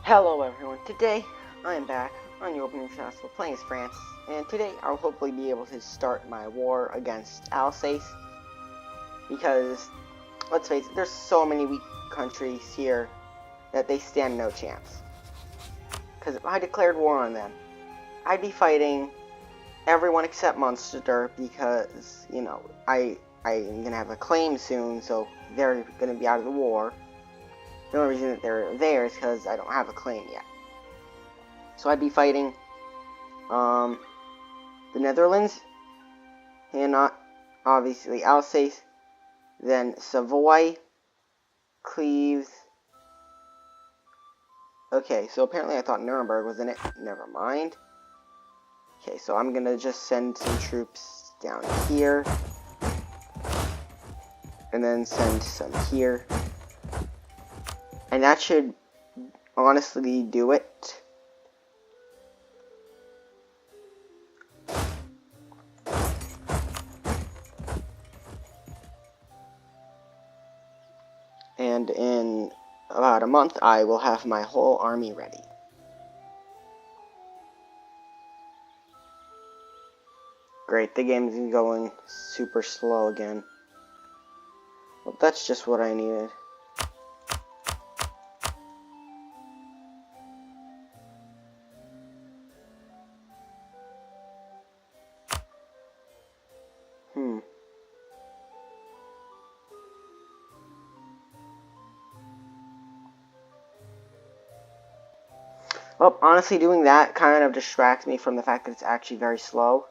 Hello everyone, today I am back on Europa Universalis playing as France, and today I'll hopefully be able to start my war against Alsace, because, let's face it, there's so many weak countries here that they stand no chance. Because if I declared war on them, I'd be fighting everyone except Munster, because, you know, I'm going to have a claim soon, so they're going to be out of the war. The only reason that they're there is because I don't have a claim yet. So I'd be fighting the Netherlands, and not obviously Alsace, then Savoy, Cleves. Okay, so apparently I thought Nuremberg was in it. Never mind. Okay, so I'm gonna just send some troops down here, and then send some here. And that should honestly do it. And in about a month, I will have my whole army ready. Great, the game's going super slow again. Well, that's just what I needed. Well, honestly, doing that kind of distracts me from the fact that it's actually very slow.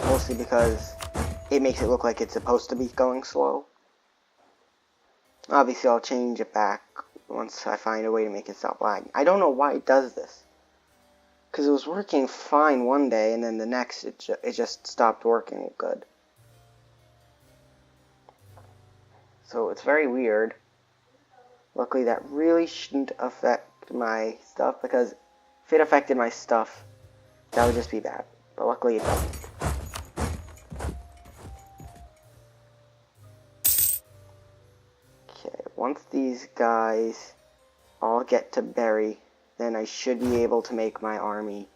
Mostly because it makes it look like it's supposed to be going slow. Obviously, I'll change it back once I find a way to make it stop lagging. I don't know why it does this. Because it was working fine one day, and then the next it just stopped working good. So it's very weird. Luckily, that really shouldn't affect my stuff, because if it affected my stuff, that would just be bad. But luckily, it doesn't. Okay, once these guys all get to Berry, then I should be able to make my army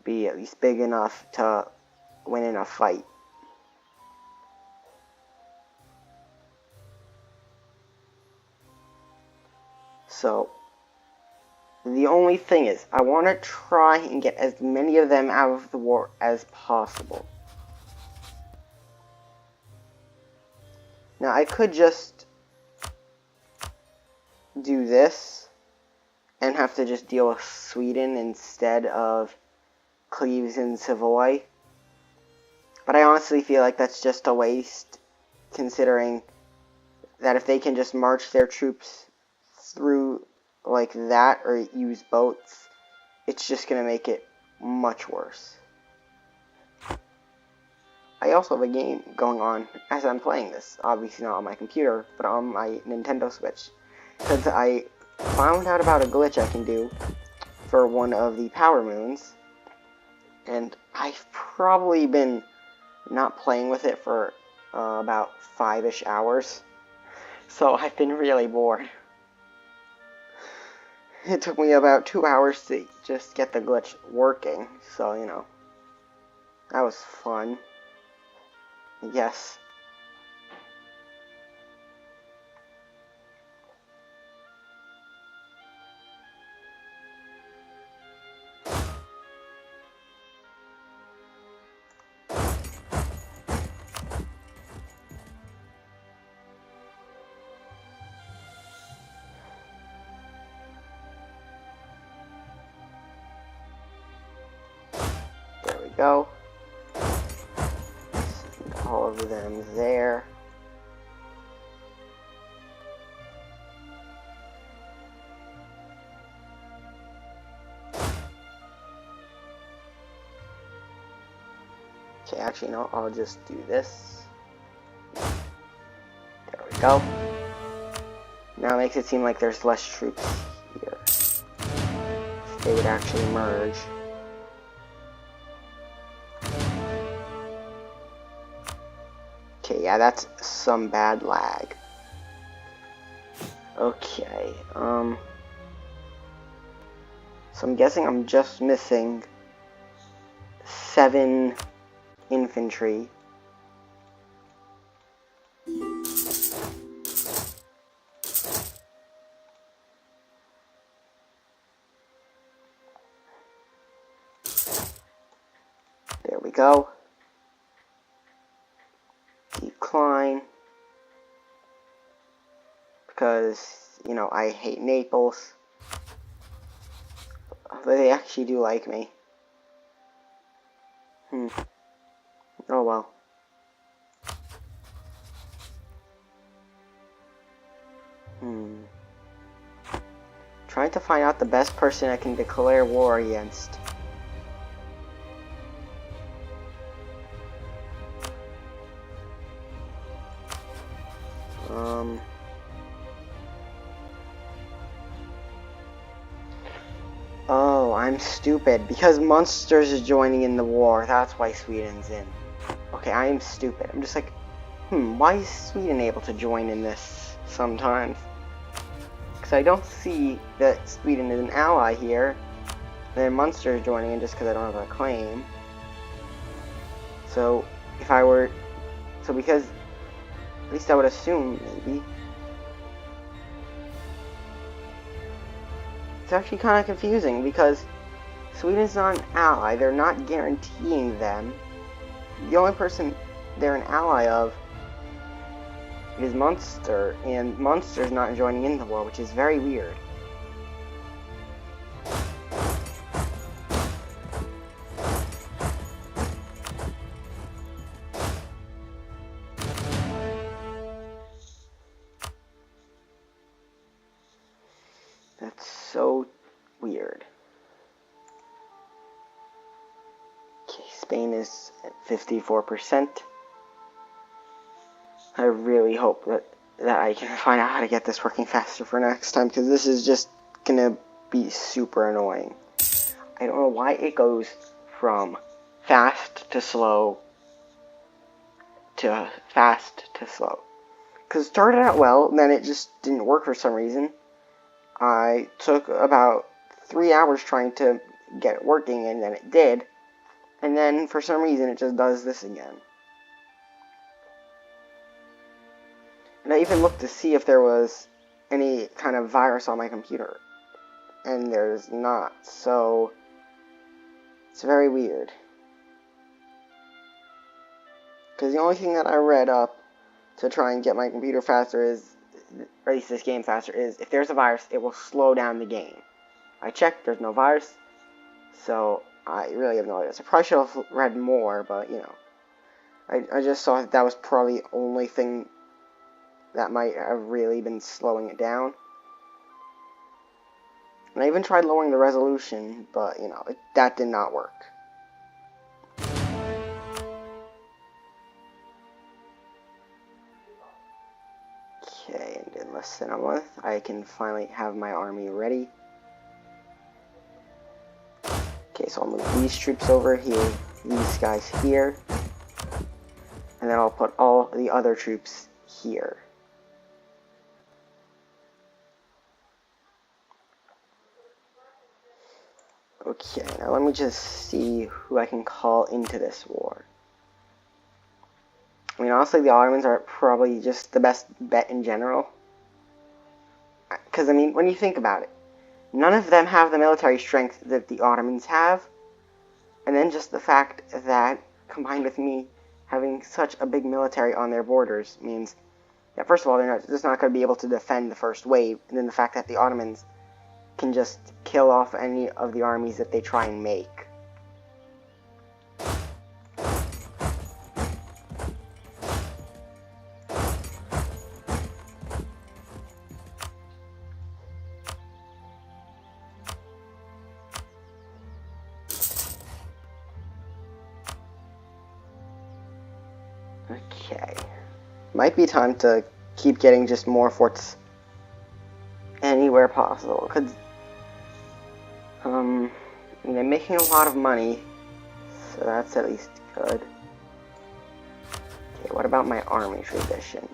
be at least big enough to win in a fight. So, the only thing is, I want to try and get as many of them out of the war as possible. Now, I could just do this and have to just deal with Sweden instead of Cleves and Savoy. But I honestly feel like that's just a waste, considering that if they can just march their troops through like that or use boats, it's just going to make it much worse. I also have a game going on as I'm playing this, obviously not on my computer, but on my Nintendo Switch, because I found out about a glitch I can do for one of the power moons, and I've probably been not playing with it for about 5-ish hours, so I've been really bored. It took me about 2 hours to just get the glitch working, so, you know, that was fun. Yes. There we go. Send all of them there. Okay, actually, no, I'll just do this. There we go. Now it makes it seem like there's less troops here. If they would actually merge. Okay, yeah, that's some bad lag. Okay, so I'm guessing I'm just missing 7 infantry. There we go. Decline. Because, you know, I hate Naples. But they actually do like me. Oh well. Trying to find out the best person I can declare war against. Oh, I'm stupid. Because Munsters is joining in the war. That's why Sweden's in. Okay, I am stupid. I'm just like, why is Sweden able to join in this sometimes? Because I don't see that Sweden is an ally here. And then Munster is joining in just because I don't have a claim. So, if I were... So because... At least I would assume, maybe. It's actually kind of confusing because Sweden's not an ally. They're not guaranteeing them. The only person they're an ally of is Munster, and Munster's not joining in the war, which is very weird. That's so weird. Okay, Spain is at 54%. I really hope that I can find out how to get this working faster for next time, because this is just gonna be super annoying. I don't know why it goes from fast to slow to fast to slow. Because it started out well, then it just didn't work for some reason. I took about 3 hours trying to get it working, and then it did. And then, for some reason, it just does this again. And I even looked to see if there was any kind of virus on my computer. And there's not, so it's very weird. Because the only thing that I read up to try and get my computer faster is, or at least this game faster, is if there's a virus, it will slow down the game. I checked, there's no virus, so I really have no idea. So I probably should have read more, but, you know. I just saw that was probably the only thing that might have really been slowing it down. And I even tried lowering the resolution, but, you know, that did not work. Okay, and in less than a month, I can finally have my army ready. Okay, so I'll move these troops over here, these guys here, and then I'll put all the other troops here. Okay, now let me just see who I can call into this war. I mean, honestly, the Ottomans are probably just the best bet in general. Because, I mean, when you think about it, none of them have the military strength that the Ottomans have. And then just the fact that, combined with me having such a big military on their borders, means that, first of all, they're just not going to be able to defend the first wave. And then the fact that the Ottomans can just kill off any of the armies that they try and make. Okay. Might be time to keep getting just more forts anywhere possible, because they're making a lot of money, so that's at least good. Okay, what about my army tradition?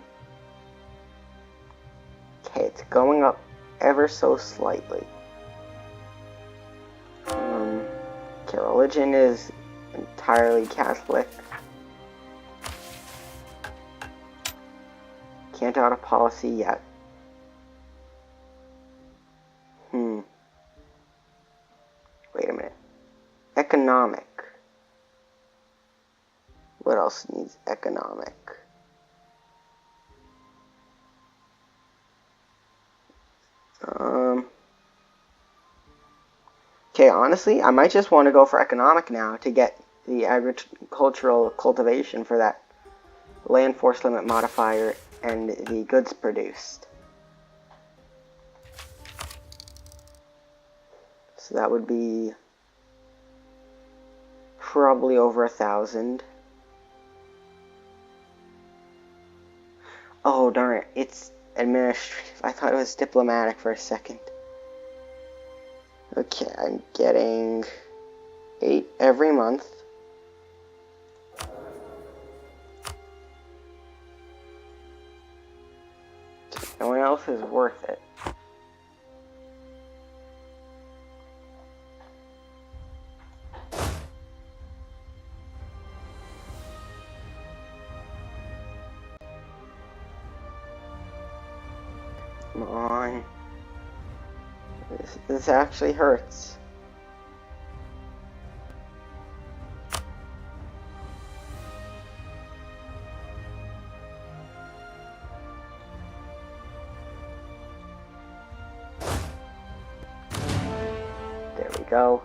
Okay, it's going up ever so slightly. Okay, religion is entirely Catholic. Can't out of policy yet. Wait a minute. Economic. What else needs economic? Okay, honestly, I might just want to go for economic now to get the agricultural cultivation for that land force limit modifier and the goods produced. So that would be probably over 1,000. Oh darn it, it's administrative. I thought it was diplomatic for a second. Okay, I'm getting 8 every month. No one else is worth it. Come on. This actually hurts. There we go.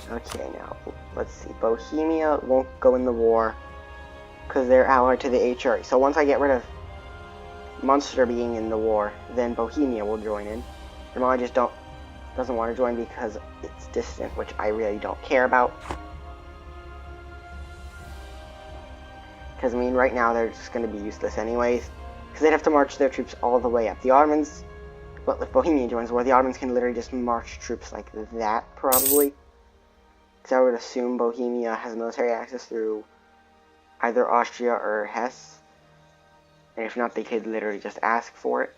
Okay, now, let's see. Bohemia won't go in the war because they're allied to the HRE. So once I get rid of Munster being in the war, then Bohemia will join in. Vermont just doesn't want to join because it's distant, which I really don't care about. Because, I mean, right now they're just going to be useless anyways. Because they'd have to march their troops all the way up. The Ottomans, well, if Bohemia joins the war, the Ottomans can literally just march troops like that, probably. Because I would assume Bohemia has military access through either Austria or Hesse. And if not, they could literally just ask for it.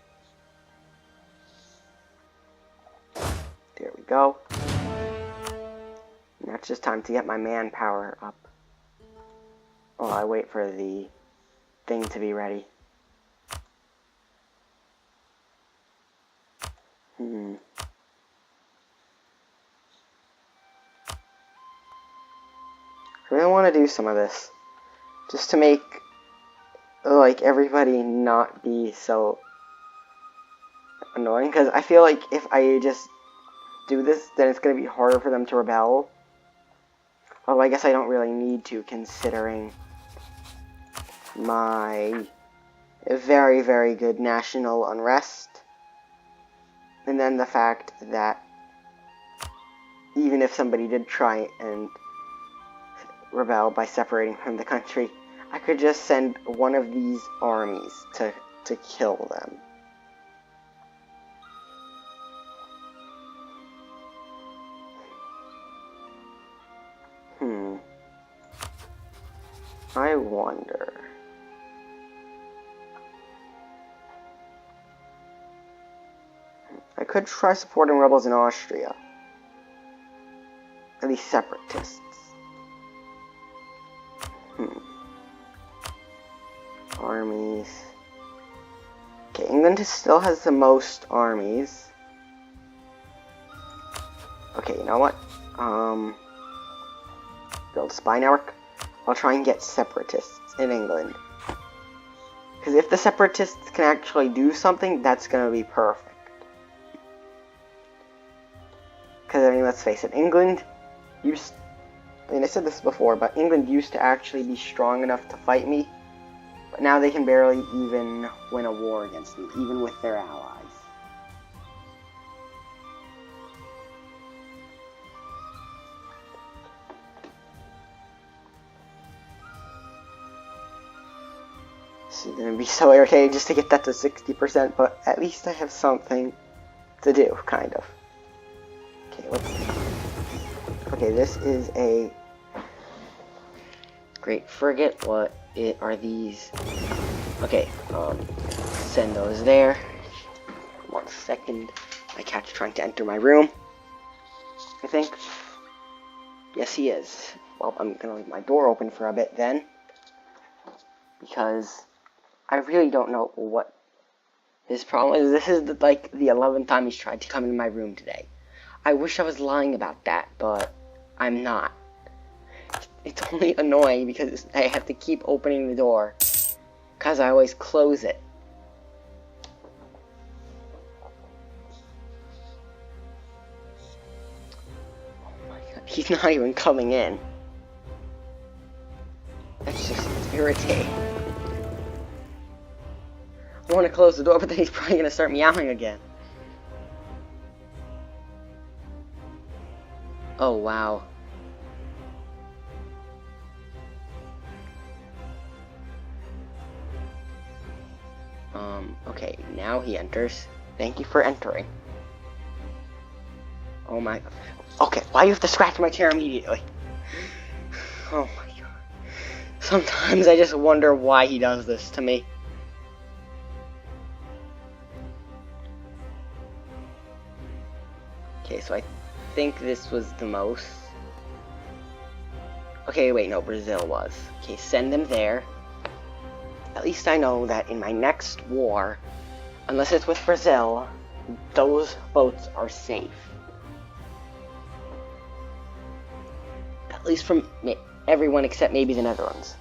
There we go. And that's just time to get my manpower up. While I wait for the thing to be ready. I really want to do some of this. Just to make, like, everybody not be so annoying. Because I feel like if I just do this, then it's going to be harder for them to rebel. Although I guess I don't really need to, considering my very, very good national unrest. And then the fact that even if somebody did try and rebel by separating from the country, I could just send one of these armies to kill them. I wonder. I could try supporting rebels in Austria. At least separatists. Armies. Okay, England still has the most armies. Okay, you know what? Build a spy network. I'll try and get separatists in England. Because if the separatists can actually do something, that's going to be perfect. Because, I mean, let's face it, England used... I mean, I said this before, but England used to actually be strong enough to fight me. But now they can barely even win a war against me, even with their allies. It's going to be so irritating just to get that to 60%, but at least I have something to do, kind of. Okay, let's see. Okay, this is a Great, forget what it are these. Okay, send those there. 1 second. My cat's trying to enter my room, I think. Yes, he is. Well, I'm gonna leave my door open for a bit then, because I really don't know what his problem is. This is like the 11th time he's tried to come into my room today. I wish I was lying about that, but I'm not. It's only annoying because I have to keep opening the door, because I always close it. Oh my god, he's not even coming in. That's just irritating. I want to close the door, but then he's probably going to start meowing again. Oh, wow. Okay, now he enters. Thank you for entering. Oh my... Okay, why do you have to scratch my chair immediately? Oh my god. Sometimes I just wonder why he does this to me. Okay, so I think this was the most... Okay, wait, no, Brazil was. Okay, send them there. At least I know that in my next war, unless it's with Brazil, those boats are safe. At least from everyone except maybe the Netherlands.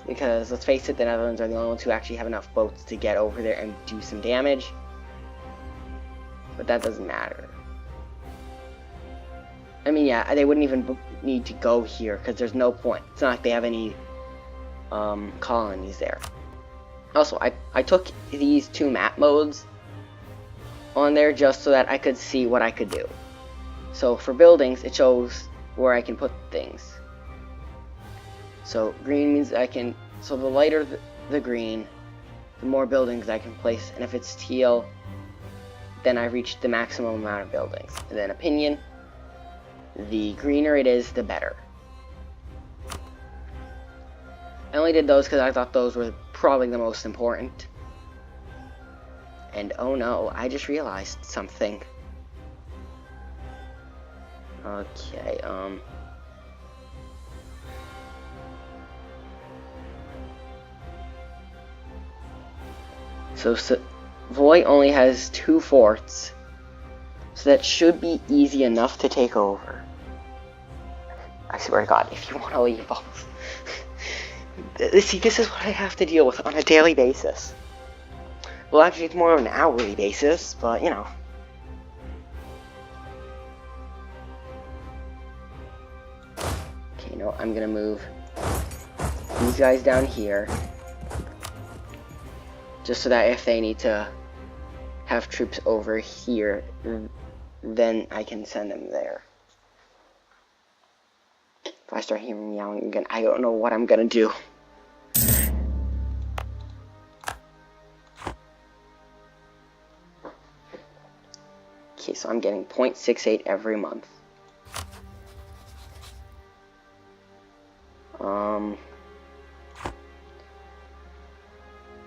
Because, let's face it, the Netherlands are the only ones who actually have enough boats to get over there and do some damage. But that doesn't matter. I mean, yeah, they wouldn't even need to go here, because there's no point. It's not like they have any colonies there. Also, I took these 2 map modes on there just so that I could see what I could do. So, for buildings, it shows where I can put things. So, green means I can... So, the lighter the green, the more buildings I can place. And if it's teal, then I reached the maximum amount of buildings. And then opinion, the greener it is, the better. I only did those because I thought those were probably the most important. And oh no, I just realized something. Okay, So Savoy only has 2 forts, so that should be easy enough to take over. I swear to God, if you want to leave both. See, this is what I have to deal with on a daily basis. Well, actually, it's more of an hourly basis, but, you know. Okay, no, I'm gonna move these guys down here. Just so that if they need to have troops over here, then I can send them there. If I start hearing meowing again, I don't know what I'm gonna do. Okay, so I'm getting 0.68 every month.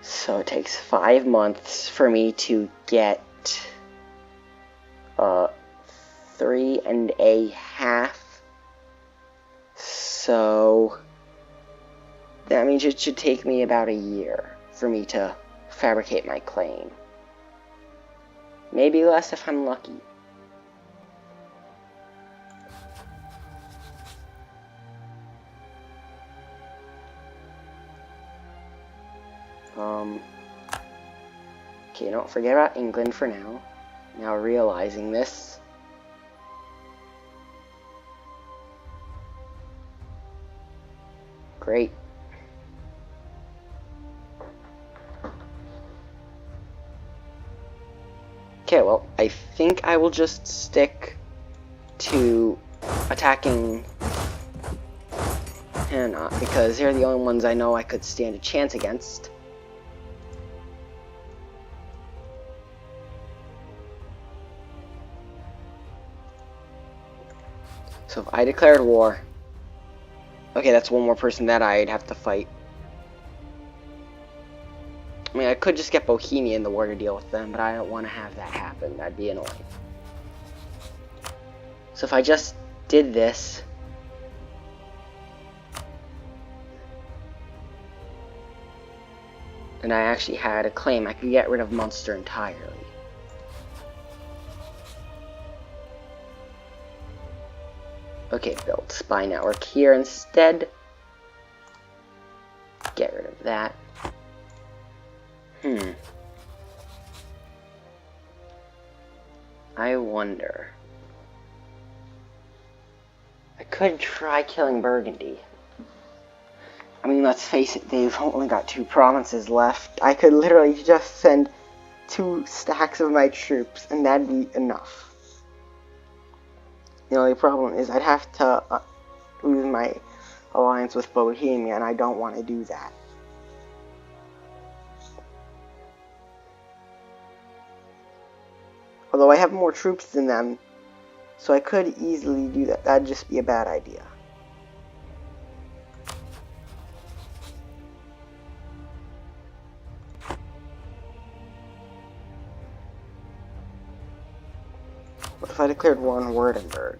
So it takes 5 months for me to get 3.5. So that means it should take me about a year for me to fabricate my claim. Maybe less if I'm lucky. Okay, don't forget about England for now. Now realizing this. Great. Okay, well, I think I will just stick to attacking Hannah, because they're the only ones I know I could stand a chance against. So if I declared war, Okay, that's one more person that I'd have to fight. I mean, I could just get Bohemia in the war to deal with them, but I don't want to have that happen. That'd be annoying. So if I just did this... and I actually had a claim, I could get rid of Munster entirely. Okay, build spy network here instead. Get rid of that. I wonder. I could try killing Burgundy. I mean, let's face it, they've only got 2 provinces left. I could literally just send 2 stacks of my troops, and that'd be enough. The only problem is I'd have to lose my alliance with Bohemia, and I don't want to do that. Although I have more troops than them, so I could easily do that. That'd just be a bad idea. What if I declared war on Württemberg?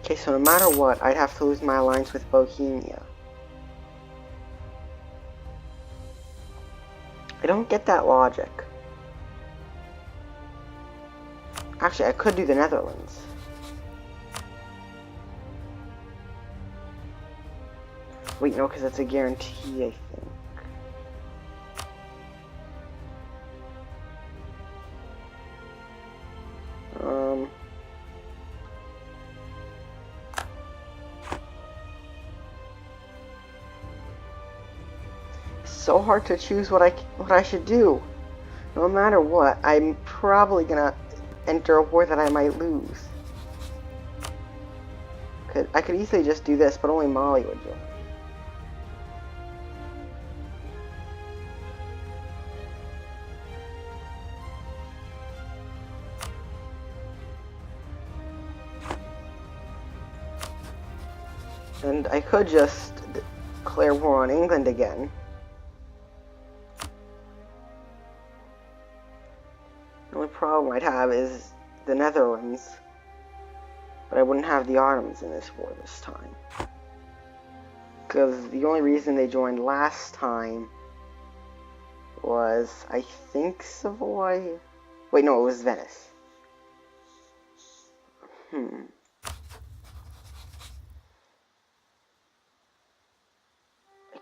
Okay, so no matter what, I'd have to lose my alliance with Bohemia. I don't get that logic. Actually, I could do the Netherlands. Wait, no, because that's a guarantee, I think. So hard to choose what I should do. No matter what, I'm probably gonna enter a war that I might lose. I could easily just do this, but only Mali would join. And I could just declare war on England again. The only problem I'd have is the Netherlands. But I wouldn't have the Ottomans in this war this time. Because the only reason they joined last time was, I think, Savoy? Wait, no, it was Venice. I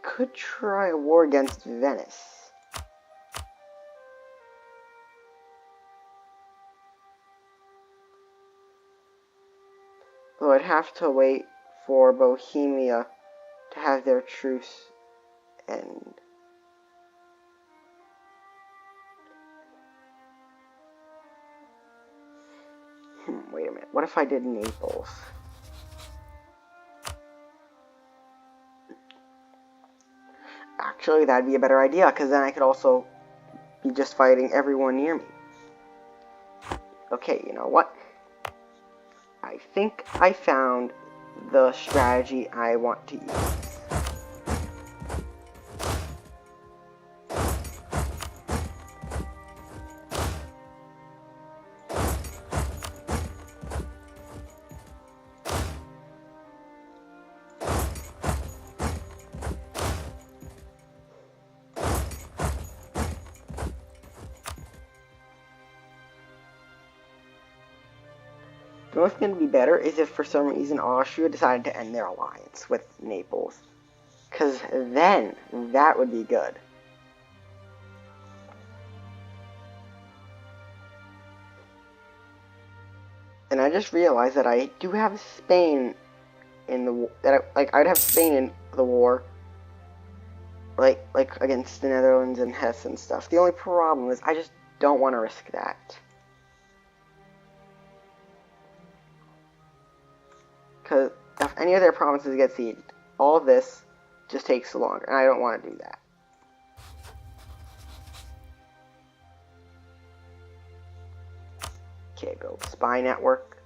could try a war against Venice. Though I'd have to wait for Bohemia to have their truce end. Wait a minute. What if I did Naples? Actually, that'd be a better idea, because then I could also be just fighting everyone near me. Okay, you know what? I think I found the strategy I want to use. You know what's going to be better is if for some reason Austria decided to end their alliance with Naples. Because then, that would be good. And I just realized that I do have Spain in the war. I'd have Spain in the war. Like against the Netherlands and Hesse and stuff. The only problem is I just don't want to risk that. Because if any of their provinces get sieged, all of this just takes longer, and I don't want to do that. Okay, build spy network.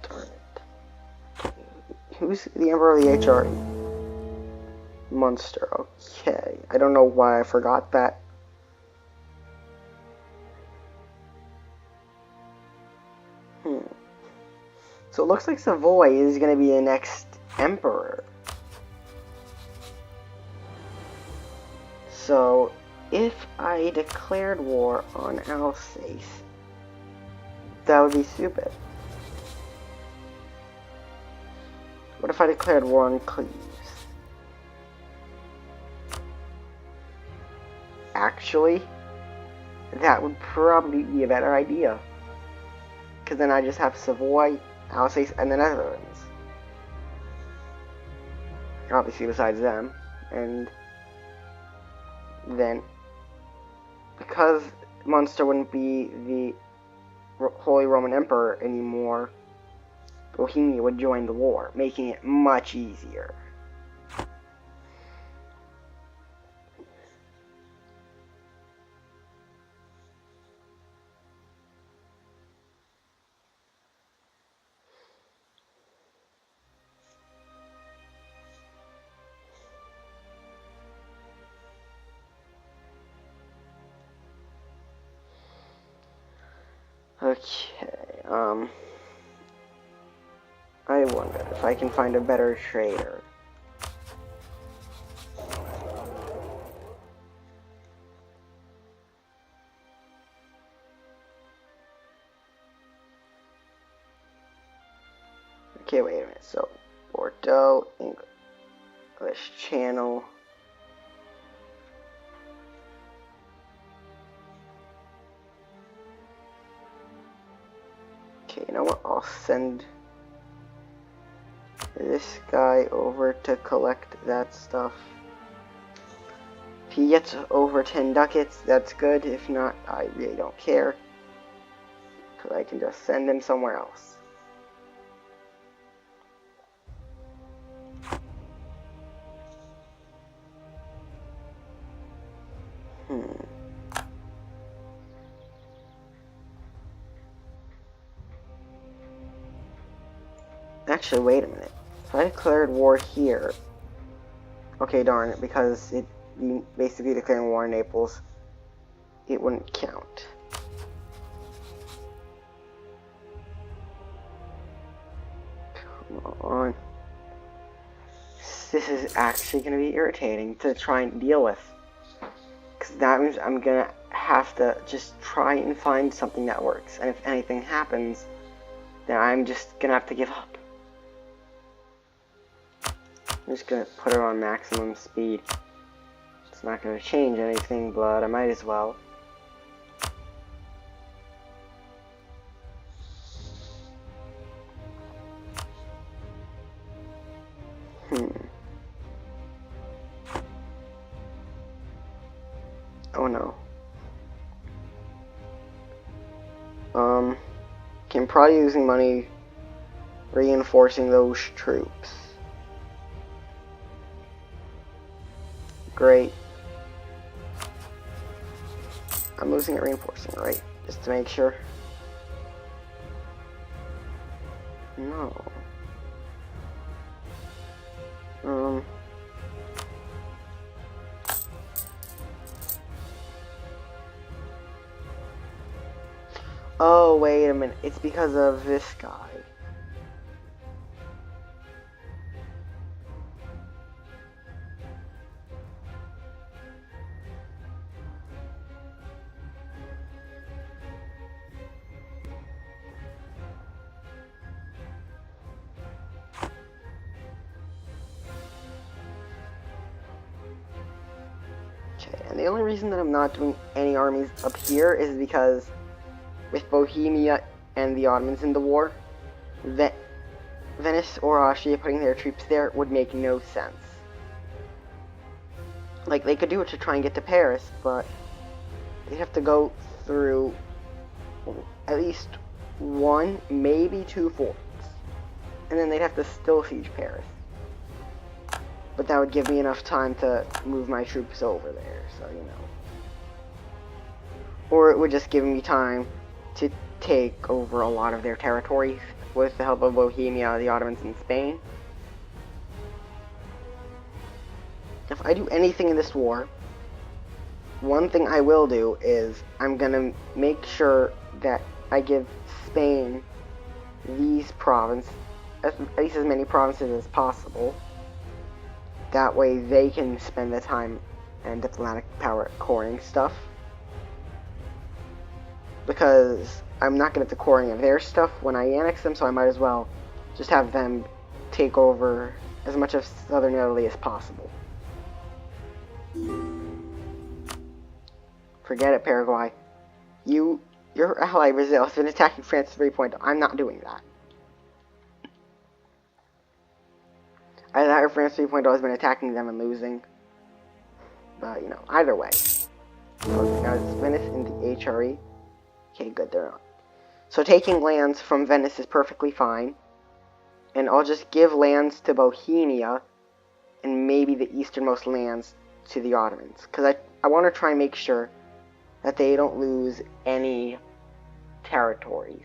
Darn it. Who's the Emperor of the HR? Munster. Okay. I don't know why I forgot that. So it looks like Savoy is going to be the next emperor. So if I declared war on Alsace, that would be stupid. What if I declared war on Cleves? Actually, that would probably be a better idea. Because then I just have Savoy, Alsace, and the Netherlands. Obviously besides them. And then, because Munster wouldn't be the Holy Roman Emperor anymore, Bohemia would join the war, making it much easier. Okay, I wonder if I can find a better trader. Okay, wait a minute. So, Bordeaux, English Channel. Okay, you know what? I'll send this guy over to collect that stuff. If he gets over 10 ducats, that's good. If not, I really don't care. Because I can just send him somewhere else. Actually, wait a minute. If I declared war here... Okay, darn it, because it basically declaring war in Naples, it wouldn't count. Come on. This is actually going to be irritating to try and deal with. Because that means I'm going to have to just try and find something that works. And if anything happens, then I'm just going to have to give up. I'm just going to put her on maximum speed. It's not going to change anything, but I might as well. Oh no. Okay, I'm probably using money reinforcing those troops. Great. I'm losing it reinforcing, right? Just to make sure. No. Oh, wait a minute. It's because of this guy. And the only reason that I'm not doing any armies up here is because with Bohemia and the Ottomans in the war, Venice or Austria putting their troops there would make no sense. Like, they could do it to try and get to Paris, but they'd have to go through at least 1, maybe 2 forts. And then they'd have to still siege Paris. But that would give me enough time to move my troops over there, so you know. Or it would just give me time to take over a lot of their territories with the help of Bohemia, the Ottomans, and Spain. If I do anything in this war, one thing I will do is I'm gonna make sure that I give Spain these provinces, at least as many provinces as possible. That way they can spend the time and diplomatic power coring stuff. Because I'm not good at the coring of their stuff when I annex them, so I might as well just have them take over as much of southern Italy as possible. Forget it, Paraguay. Your ally Brazil has been attacking France 3.0. I'm not doing that. Either that or France 3.0 has been attacking them and losing. But, you know, either way. Okay, now it's Venice in the HRE. Okay, good, they're not. So taking lands from Venice is perfectly fine. And I'll just give lands to Bohemia and maybe the easternmost lands to the Ottomans. Because I want to try and make sure that they don't lose any territories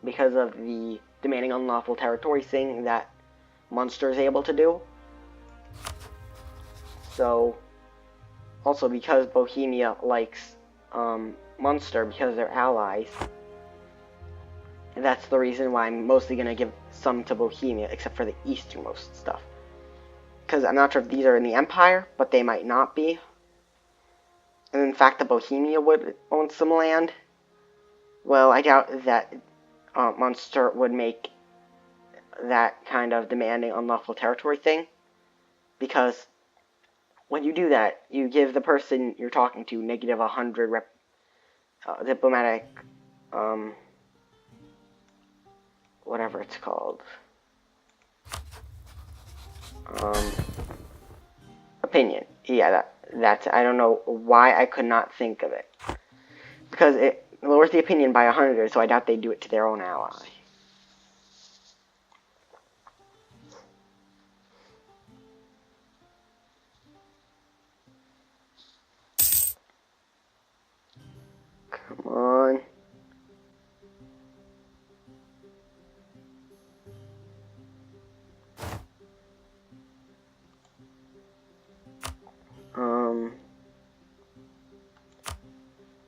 because of the demanding unlawful territory thing that Munster is able to do. So, also because Bohemia likes Munster because they're allies, and that's the reason why I'm mostly going to give some to Bohemia, except for the easternmost stuff. Because I'm not sure if these are in the Empire, but they might not be. And in fact, the Bohemia would own some land. Well, I doubt that Munster would make that kind of demanding unlawful territory thing. Because when you do that, you give the person you're talking to negative 100 diplomatic, whatever it's called. Opinion. Yeah, that's, I don't know why I could not think of it. Because it lowers the opinion by 100, so I doubt they'd do it to their own ally. Come on.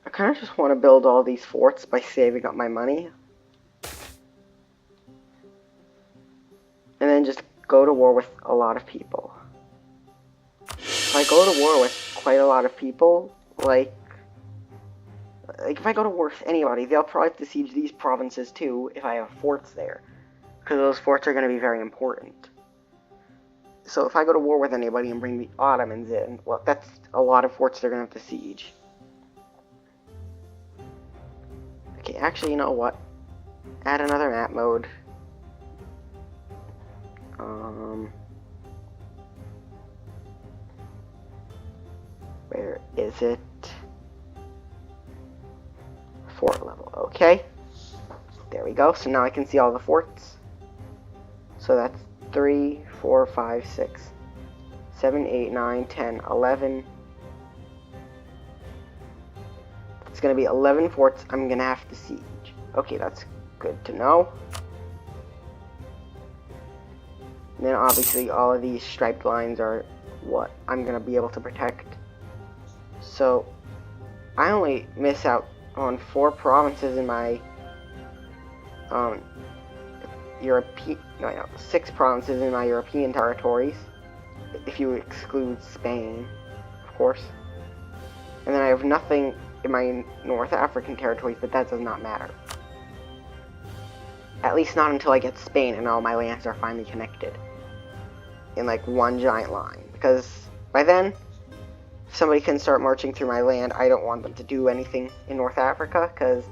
I kind of just want to build all these forts by saving up my money. And then just go to war with a lot of people. If I go to war with quite a lot of people, like if I go to war with anybody, they'll probably have to siege these provinces too if I have forts there. Because those forts are going to be very important. So if I go to war with anybody and bring the Ottomans in, well, that's a lot of forts they're going to have to siege. Okay, actually, you know what? Add another map mode. Where is it? Fort level, okay. There we go, so now I can see all the forts. So that's 3, 4, 5, 6, 7, 8, 9, 10, 11. It's going to be 11 forts I'm going to have to siege. Okay, that's good to know. And then obviously all of these striped lines are what I'm going to be able to protect. So I only miss out on 4 provinces in my 6 provinces in my European territories, if you exclude Spain, of course. And then I have nothing in my North African territories, but that does not matter. At least not until I get Spain and all my lands are finally connected in like one giant line. Because by then, if somebody can start marching through my land, I don't want them to do anything in North Africa, because,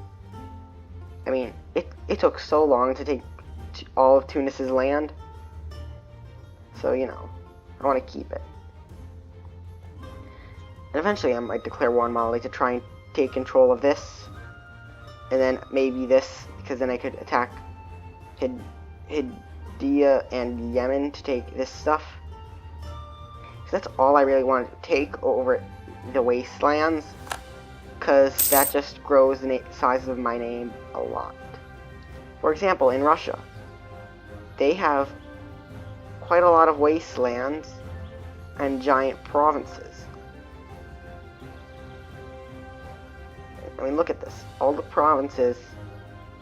I mean, it took so long to take all of Tunis's land. So, you know, I want to keep it. And eventually I might declare war on Mali to try and take control of this. And then maybe this because then I could attack Hydia and Yemen to take this stuff. So that's all I really wanted to take over the wastelands, because that just grows the size of my name a lot. For example, in Russia, they have quite a lot of wastelands and giant provinces. I mean, look at this. All the provinces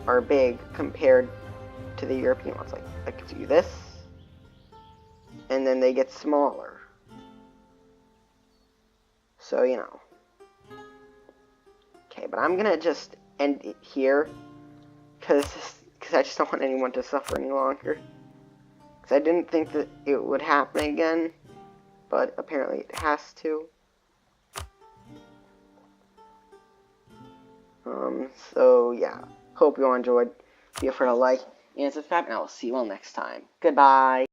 are big compared to the European ones. Like, I could do this, and then they get smaller. So, you know. Okay, but I'm gonna just end it here, because I just don't want anyone to suffer any longer. Because I didn't think that it would happen again, but apparently it has to. So yeah, hope you all enjoyed. Be sure to like and subscribe, and I will see you all next time. Goodbye!